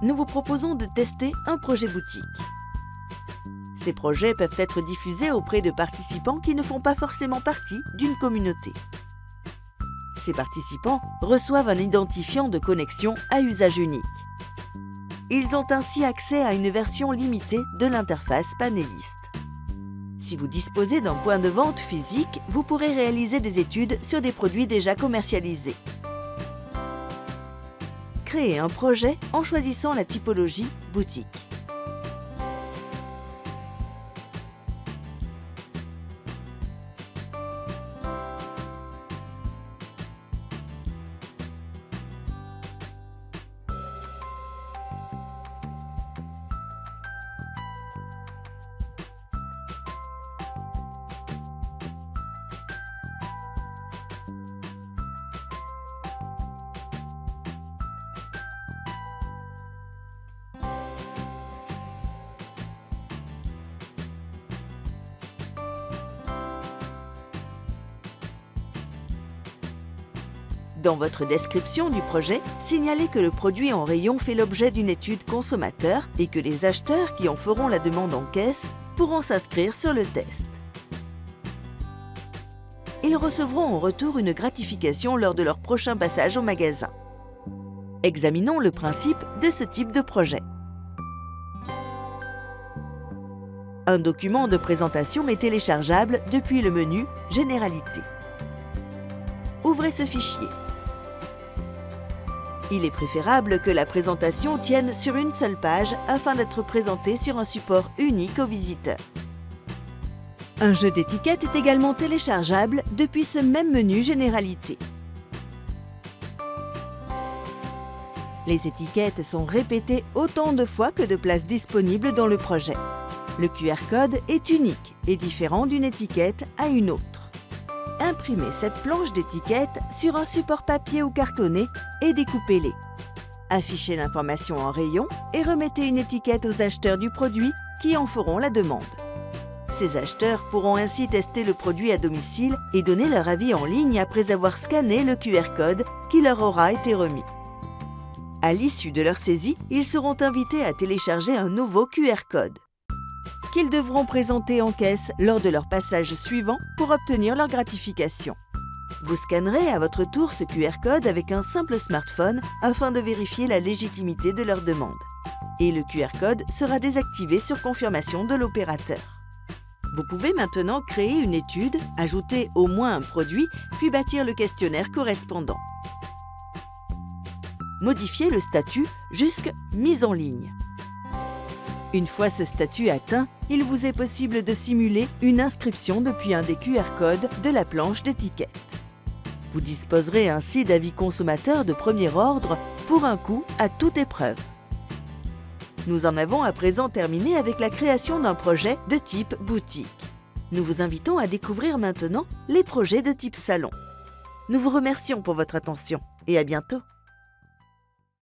nous vous proposons de tester un projet boutique. Ces projets peuvent être diffusés auprès de participants qui ne font pas forcément partie d'une communauté. Ces participants reçoivent un identifiant de connexion à usage unique. Ils ont ainsi accès à une version limitée de l'interface Panéliste. Si vous disposez d'un point de vente physique, vous pourrez réaliser des études sur des produits déjà commercialisés. Créez un projet en choisissant la typologie boutique. Dans votre description du projet, signalez que le produit en rayon fait l'objet d'une étude consommateur et que les acheteurs qui en feront la demande en caisse pourront s'inscrire sur le test. Ils recevront en retour une gratification lors de leur prochain passage au magasin. Examinons le principe de ce type de projet. Un document de présentation est téléchargeable depuis le menu « Généralités ». Ouvrez ce fichier. Il est préférable que la présentation tienne sur une seule page afin d'être présentée sur un support unique aux visiteurs. Un jeu d'étiquettes est également téléchargeable depuis ce même menu Généralités. Les étiquettes sont répétées autant de fois que de places disponibles dans le projet. Le QR code est unique et différent d'une étiquette à une autre. Imprimez cette planche d'étiquettes sur un support papier ou cartonné et découpez-les. Affichez l'information en rayon et remettez une étiquette aux acheteurs du produit qui en feront la demande. Ces acheteurs pourront ainsi tester le produit à domicile et donner leur avis en ligne après avoir scanné le QR code qui leur aura été remis. À l'issue de leur saisie, ils seront invités à télécharger un nouveau QR code qu'ils devront présenter en caisse lors de leur passage suivant pour obtenir leur gratification. Vous scannerez à votre tour ce QR code avec un simple smartphone afin de vérifier la légitimité de leur demande. Et le QR code sera désactivé sur confirmation de l'opérateur. Vous pouvez maintenant créer une étude, ajouter au moins un produit, puis bâtir le questionnaire correspondant. Modifiez le statut jusqu'à « Mise en ligne ». Une fois ce statut atteint, il vous est possible de simuler une inscription depuis un des QR codes de la planche d'étiquette. Vous disposerez ainsi d'avis consommateurs de premier ordre pour un coût à toute épreuve. Nous en avons à présent terminé avec la création d'un projet de type boutique. Nous vous invitons à découvrir maintenant les projets de type salon. Nous vous remercions pour votre attention et à bientôt.